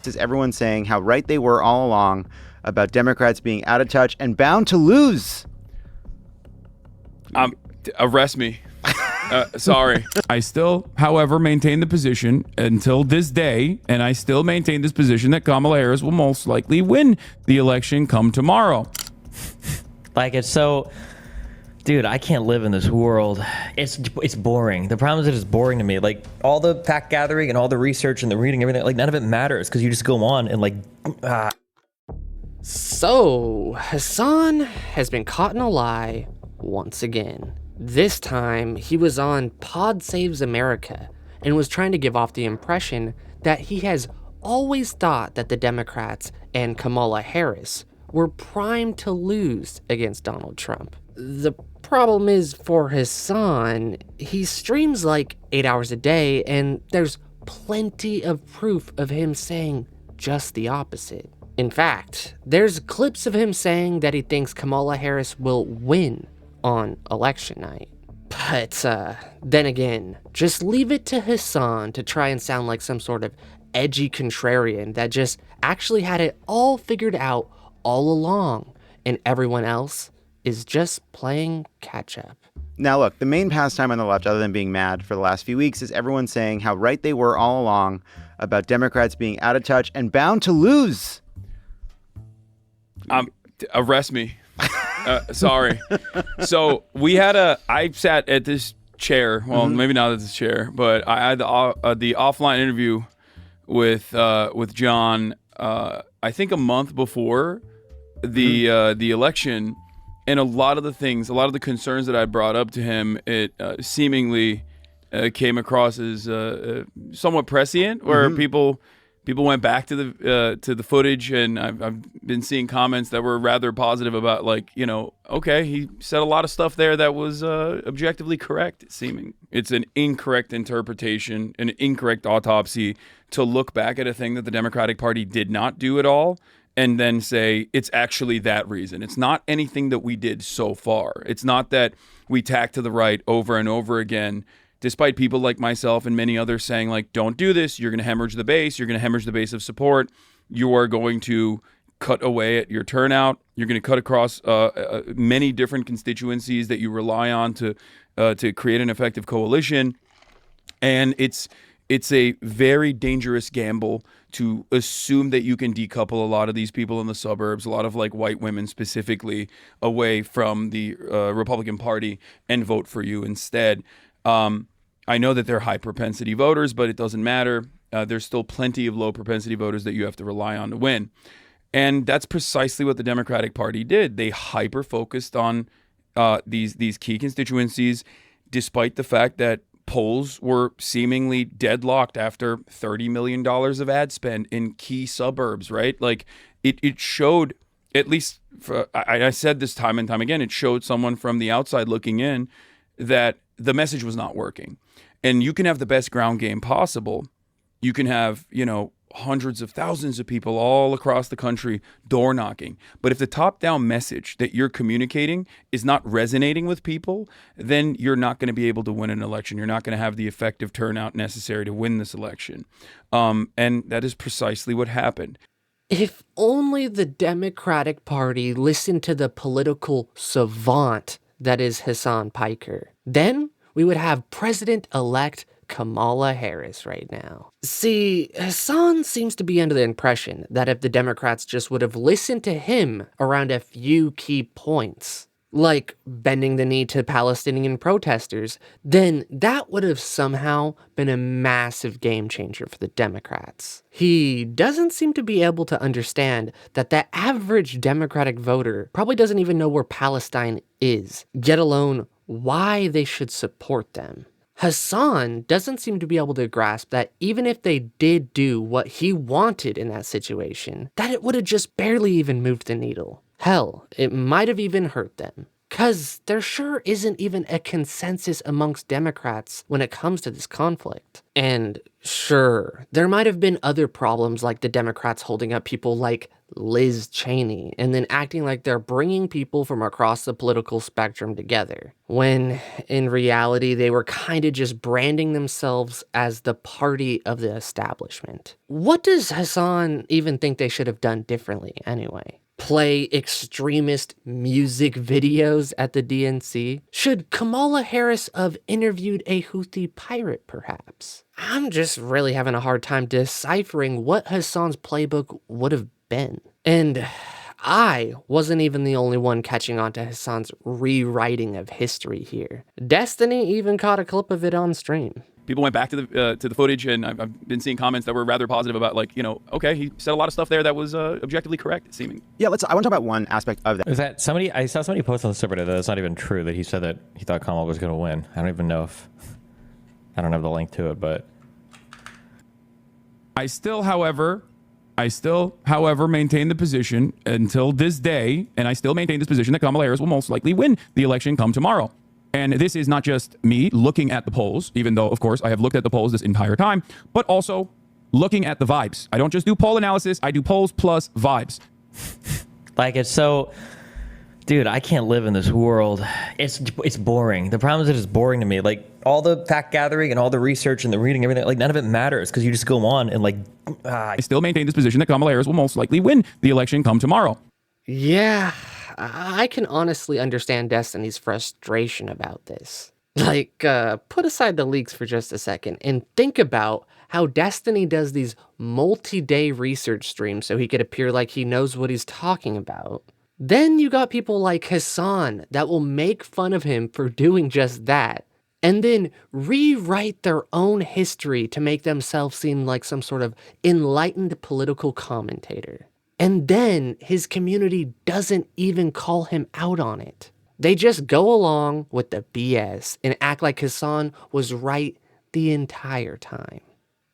Is everyone saying how right they were all along about Democrats being out of touch and bound to lose? Arrest me. Sorry. I still, however, maintain the position until this day, and I still maintain this position that Kamala Harris will most likely win the election come tomorrow. Like, it's so... Dude, I can't live in this world. It's boring. The problem is that it's boring to me. Like, all the fact gathering and all the research and the reading, everything, like, none of it matters because you just go on and, like, So, Hasan has been caught in a lie once again. This time, he was on Pod Saves America and was trying to give off the impression that he has always thought that the Democrats and Kamala Harris were primed to lose against Donald Trump. The problem is, for Hasan, he streams like 8 hours a day, and there's plenty of proof of him saying just the opposite. In fact, there's clips of him saying that he thinks Kamala Harris will win on election night. But then again, just leave it to Hasan to try and sound like some sort of edgy contrarian that just actually had it all figured out all along, and everyone else is just playing catch up. Now, look, the main pastime on the left, other than being mad for the last few weeks, is everyone saying how right they were all along about Democrats being out of touch and bound to lose. Arrest me. Sorry. So I sat at this chair. Well, maybe not at this chair, but I had the offline interview with John. I think a month before the election, and a lot of the concerns that I brought up to him, it seemingly came across as somewhat prescient, where people went back to the footage, and I've been seeing comments that were rather positive about, like, okay, he said a lot of stuff there that was objectively correct. It's an incorrect interpretation, an incorrect autopsy to look back at a thing that the Democratic Party did not do at all and then say it's actually that reason. It's not anything that we did so far. It's not that we tacked to the right over and over again, despite people like myself and many others saying, like, don't do this. You're going to hemorrhage the base. You're going to hemorrhage the base of support. You are going to cut away at your turnout. You're going to cut across many different constituencies that you rely on to create an effective coalition. And it's a very dangerous gamble to assume that you can decouple a lot of these people in the suburbs, a lot of, like, white women specifically, away from the Republican Party and vote for you instead. I know that they're high propensity voters, but it doesn't matter. There's still plenty of low propensity voters that you have to rely on to win. And that's precisely what the Democratic Party did. They hyper focused on these key constituencies, despite the fact that polls were seemingly deadlocked after $30 million of ad spend in key suburbs, right? Like, it showed, at least I said this time and time again, it showed someone from the outside looking in that the message was not working. And you can have the best ground game possible. You can have, hundreds of thousands of people all across the country door knocking. But if the top-down message that you're communicating is not resonating with people, then you're not going to be able to win an election. You're not going to have the effective turnout necessary to win this election. And that is precisely what happened. If only the Democratic Party listened to the political savant that is Hasan Piker, then we would have President-elect Kamala Harris right now. See, Hasan seems to be under the impression that if the Democrats just would have listened to him around a few key points, like bending the knee to Palestinian protesters, then that would have somehow been a massive game changer for the Democrats. He doesn't seem to be able to understand that the average Democratic voter probably doesn't even know where Palestine is, let alone why they should support them. Hasan doesn't seem to be able to grasp that even if they did do what he wanted in that situation, that it would have just barely even moved the needle. Hell, it might have even hurt them. Because there sure isn't even a consensus amongst Democrats when it comes to this conflict. And sure, there might have been other problems like the Democrats holding up people like Liz Cheney and then acting like they're bringing people from across the political spectrum together, when in reality they were kind of just branding themselves as the party of the establishment. What does Hasan even think they should have done differently anyway? Play extremist music videos at the DNC? Should Kamala Harris have interviewed a Houthi pirate, perhaps? I'm just really having a hard time deciphering what Hasan's playbook would have been. And I wasn't even the only one catching on to Hasan's rewriting of history here. Destiny even caught a clip of it on stream. People went back to the footage, and I've been seeing comments that were rather positive about, like, okay, he said a lot of stuff there that was objectively correct, seeming. Yeah, I want to talk about one aspect of that. Is that somebody? I saw somebody post on the subreddit that it's not even true that he said that he thought Kamala was going to win. I don't even know if I don't have the link to it, but I still, however, maintain the position until this day, and I still maintain this position that Kamala Harris will most likely win the election come tomorrow. And this is not just me looking at the polls, even though, of course, I have looked at the polls this entire time, but also looking at the vibes. I don't just do poll analysis, I do polls plus vibes. like it's so, dude, I can't live in this world. It's boring. The problem is that it's boring to me. Like all the fact gathering and all the research and the reading, everything, like none of it matters because you just go on and like. I still maintain this position that Kamala Harris will most likely win the election come tomorrow. Yeah, I can honestly understand Destiny's frustration about this. Like, put aside the leaks for just a second and think about how Destiny does these multi-day research streams so he could appear like he knows what he's talking about. Then you got people like Hasan that will make fun of him for doing just that, and then rewrite their own history to make themselves seem like some sort of enlightened political commentator. And then his community doesn't even call him out on it. They just go along with the BS and act like Hasan was right the entire time.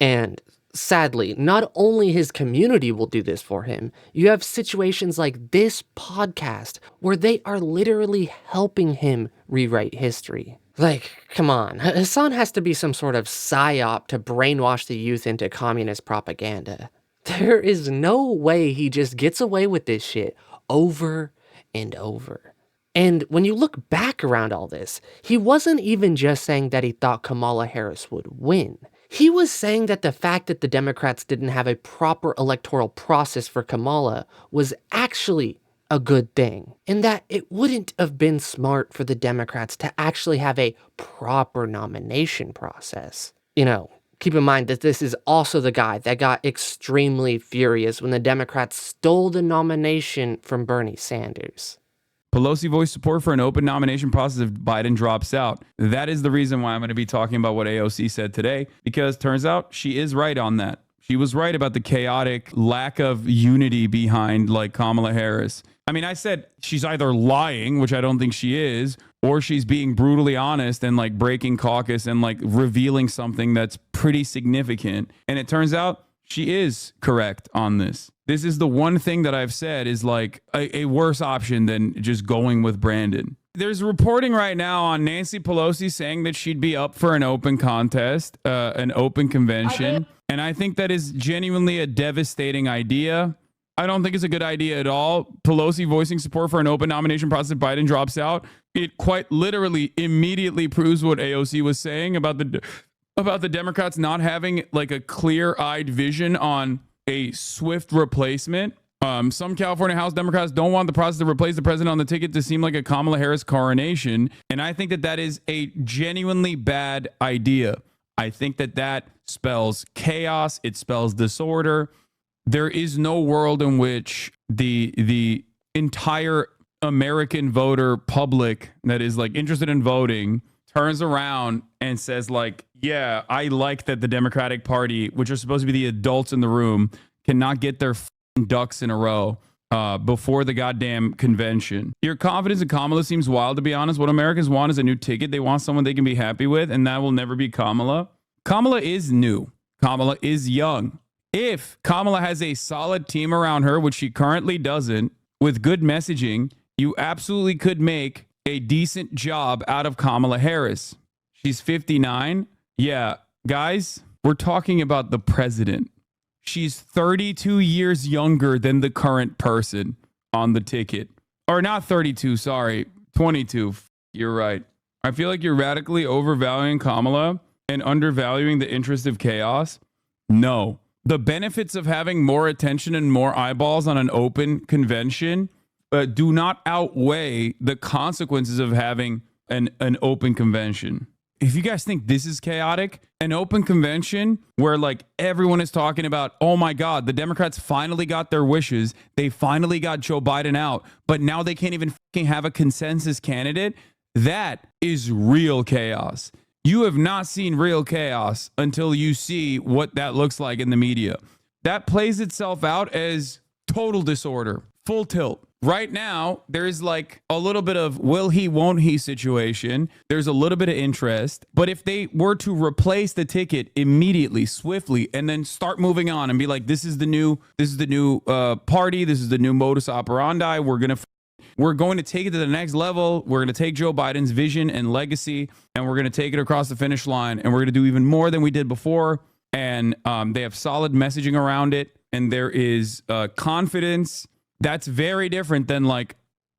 And sadly, not only his community will do this for him, you have situations like this podcast where they are literally helping him rewrite history. Like, come on, Hasan has to be some sort of psyop to brainwash the youth into communist propaganda. There is no way he just gets away with this shit over and over. And when you look back around all this, he wasn't even just saying that he thought Kamala Harris would win. He was saying that the fact that the Democrats didn't have a proper electoral process for Kamala was actually a good thing, and that it wouldn't have been smart for the Democrats to actually have a proper nomination process. Keep in mind that this is also the guy that got extremely furious when the Democrats stole the nomination from Bernie Sanders. Pelosi voiced support for an open nomination process if Biden drops out. That is the reason why I'm going to be talking about what AOC said today, because turns out she is right on that. She was right about the chaotic lack of unity behind Kamala Harris. I mean, I said she's either lying, which I don't think she is, or she's being brutally honest and breaking caucus and revealing something that's pretty significant. And it turns out she is correct on this. This is the one thing that I've said is a worse option than just going with Brandon. There's reporting right now on Nancy Pelosi saying that she'd be up for an open contest, an open convention. And I think that is genuinely a devastating idea. I don't think it's a good idea at all. Pelosi voicing support for an open nomination process if Biden drops out. It quite literally immediately proves what AOC was saying about the Democrats not having a clear-eyed vision on a swift replacement. Some California House Democrats don't want the process to replace the president on the ticket to seem like a Kamala Harris coronation. And I think that is a genuinely bad idea. I think that spells chaos. It spells disorder. There is no world in which the entire American voter public that is interested in voting turns around and says yeah, I like that the Democratic Party, which are supposed to be the adults in the room, cannot get their ducks in a row before the goddamn convention. Your confidence in Kamala seems wild, to be honest. What Americans want is a new ticket. They want someone they can be happy with, and that will never be Kamala. Kamala is new. Kamala is young. If Kamala has a solid team around her, which she currently doesn't, with good messaging, you absolutely could make a decent job out of Kamala Harris. She's 59. Yeah, guys, we're talking about the president. She's 32 years younger than the current person on the ticket. Or not 32, sorry, 22. You're right. I feel like you're radically overvaluing Kamala and undervaluing the interest of chaos. No. The benefits of having more attention and more eyeballs on an open convention do not outweigh the consequences of having an open convention. If you guys think this is chaotic, an open convention where like everyone is talking about, oh my God, the Democrats finally got their wishes. They finally got Joe Biden out, but now they can't even fucking have a consensus candidate. That is real chaos. You have not seen real chaos until you see what that looks like in the media. That plays itself out as total disorder, full tilt. Right now, there's like a little bit of will he, won't he situation. There's a little bit of interest. But if they were to replace the ticket immediately, swiftly, and then start moving on and be like, this is the new party. This is the new modus operandi. We're going to take it to the next level. We're going to take Joe Biden's vision and legacy, and we're going to take it across the finish line. And we're going to do even more than we did before. And they have solid messaging around it. And there is confidence. That's very different than like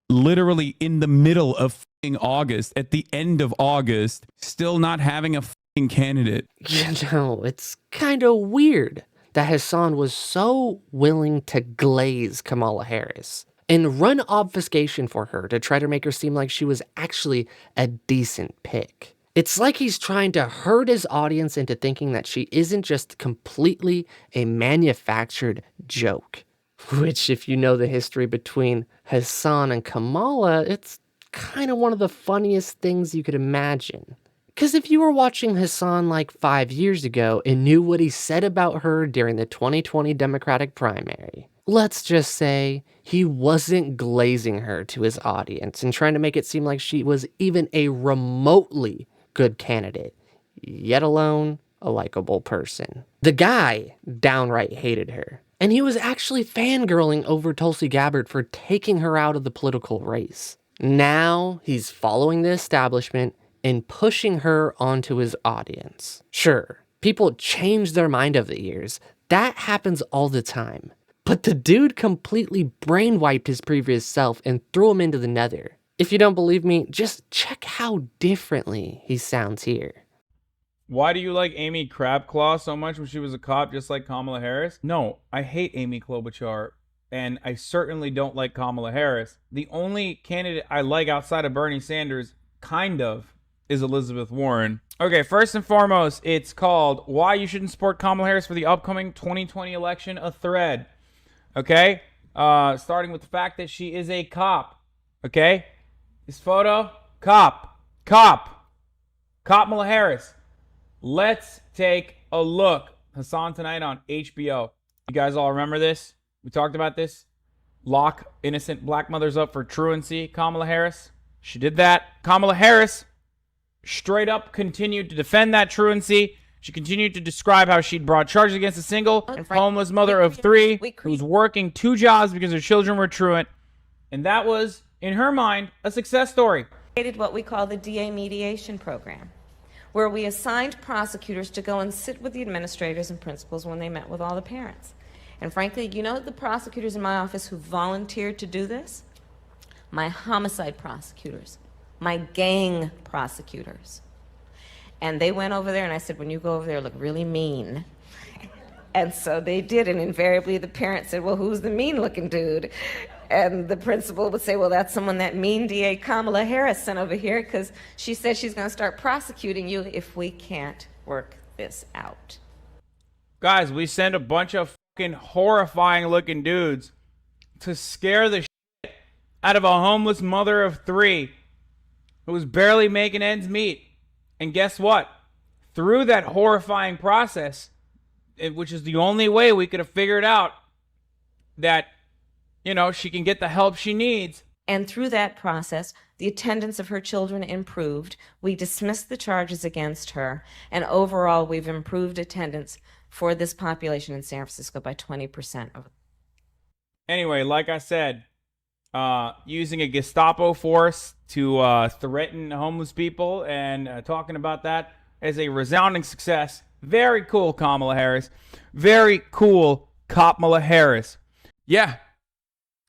literally in the middle of August, at the end of August, still not having a candidate. You know, it's kind of weird that Hasan was so willing to glaze Kamala Harris and run obfuscation for her to try to make her seem like she was actually a decent pick. It's like he's trying to herd his audience into thinking that she isn't just completely a manufactured joke. Which, if you know the history between Hasan and Kamala, it's kind of one of the funniest things you could imagine. Because if you were watching Hasan like 5 years ago and knew what he said about her during the 2020 Democratic primary, let's just say he wasn't glazing her to his audience and trying to make it seem like she was even a remotely good candidate, yet alone a likable person. The guy downright hated her. And he was actually fangirling over Tulsi Gabbard for taking her out of the political race. Now he's following the establishment and pushing her onto his audience. Sure, people change their mind over the years. That happens all the time. But the dude completely brainwiped his previous self and threw him into the nether. If you don't believe me, just check how differently he sounds here. Why do you like Amy Crabclaw so much when she was a cop, just like Kamala Harris? No, I hate Amy Klobuchar, and I certainly don't like Kamala Harris. The only candidate I like outside of Bernie Sanders, kind of, is Elizabeth Warren. Okay, first and foremost, it's called Why You Shouldn't Support Kamala Harris for the Upcoming 2020 Election, a thread. Okay? Starting with the fact that she is a cop. Okay? This photo, cop. Kamala Harris. Let's take a look. Hasan tonight on HBO. You guys all remember this? We talked about this. Lock innocent black mothers up for truancy. Kamala Harris. She did that. Kamala Harris straight up continued to defend that truancy. She continued to describe how she'd brought charges against a single homeless mother of 3 who was working 2 jobs because her children were truant. And that was, in her mind, a success story. Created what we call the DA mediation program, where we assigned prosecutors to go and sit with the administrators and principals when they met with all the parents. And frankly, you know the prosecutors in my office who volunteered to do this? My homicide prosecutors, my gang prosecutors. And they went over there and I said, when you go over there, look really mean. And so they did, and invariably the parent said, well, who's the mean looking dude? And the principal would say, well, that's someone that mean DA Kamala Harris sent over here because she said she's going to start prosecuting you if we can't work this out. Guys, we send a bunch of fucking horrifying looking dudes to scare the shit out of a homeless mother of 3 who was barely making ends meet. And guess what? Through that horrifying process, which is the only way we could have figured out that, you know, she can get the help she needs. And through that process, the attendance of her children improved. We dismissed the charges against her. And overall, we've improved attendance for this population in San Francisco by 20%. Anyway, like I said, using a Gestapo force to threaten homeless people and talking about that as a resounding success. Very cool, Kamala Harris. Very cool, Kamala Harris. Yeah,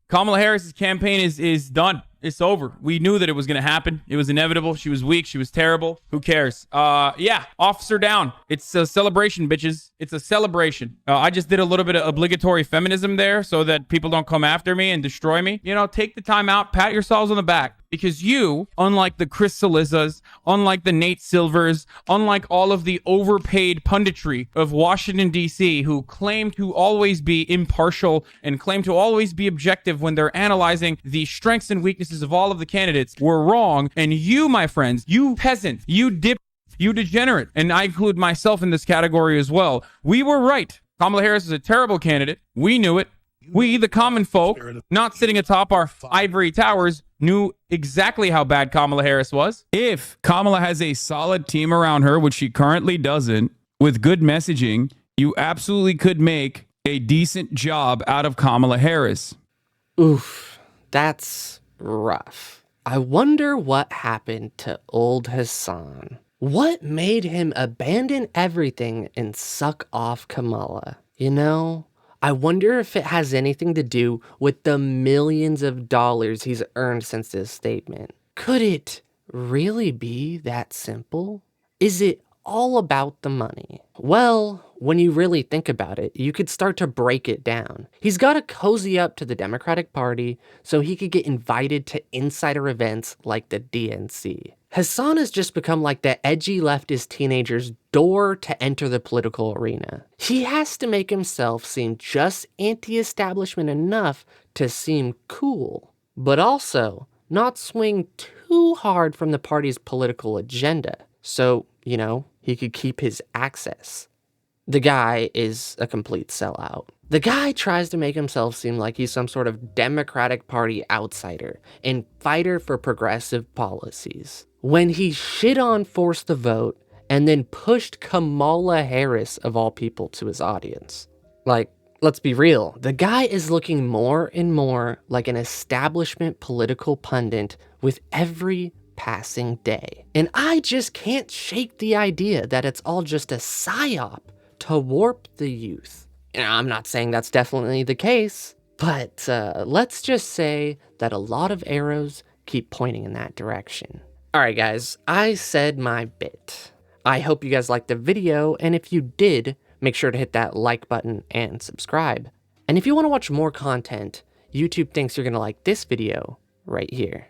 Kamala Harris's campaign is done. It's over. We knew that it was going to happen. It was inevitable. She was weak. She was terrible. Who cares? Yeah, officer down. It's a celebration, bitches. It's a celebration. I just did a little bit of obligatory feminism there so that people don't come after me and destroy me. You know, take the time out. Pat yourselves on the back. Because you, unlike the Chris Salizas, unlike the Nate Silvers, unlike all of the overpaid punditry of Washington, D.C., who claim to always be impartial and claim to always be objective when they're analyzing the strengths and weaknesses of all of the candidates, were wrong. And you, my friends, you peasant, you dip, you degenerate, and I include myself in this category as well. We were right. Kamala Harris is a terrible candidate. We knew it. We, the common folk, not sitting atop our ivory towers, knew exactly how bad Kamala Harris was. If Kamala has a solid team around her, which she currently doesn't, with good messaging, you absolutely could make a decent job out of Kamala Harris. Oof, that's rough. I wonder what happened to old Hasan. What made him abandon everything and suck off Kamala? You know? I wonder if it has anything to do with the millions of dollars he's earned since this statement. Could it really be that simple? Is it all about the money? Well, when you really think about it, you could start to break it down. He's got to cozy up to the Democratic Party so he could get invited to insider events like the DNC. Hasan has just become like the edgy leftist teenager's door to enter the political arena. He has to make himself seem just anti-establishment enough to seem cool, but also not swing too hard from the party's political agenda, so, you know, he could keep his access. The guy is a complete sellout. The guy tries to make himself seem like he's some sort of Democratic Party outsider and fighter for progressive policies. When he shit on Force the Vote and then pushed Kamala Harris, of all people, to his audience. Like, let's be real, the guy is looking more and more like an establishment political pundit with every passing day. And I just can't shake the idea that it's all just a psyop to warp the youth. Now, I'm not saying that's definitely the case, but let's just say that a lot of arrows keep pointing in that direction. Alright guys, I said my bit. I hope you guys liked the video, and if you did, make sure to hit that like button and subscribe. And if you want to watch more content, YouTube thinks you're going to like this video right here.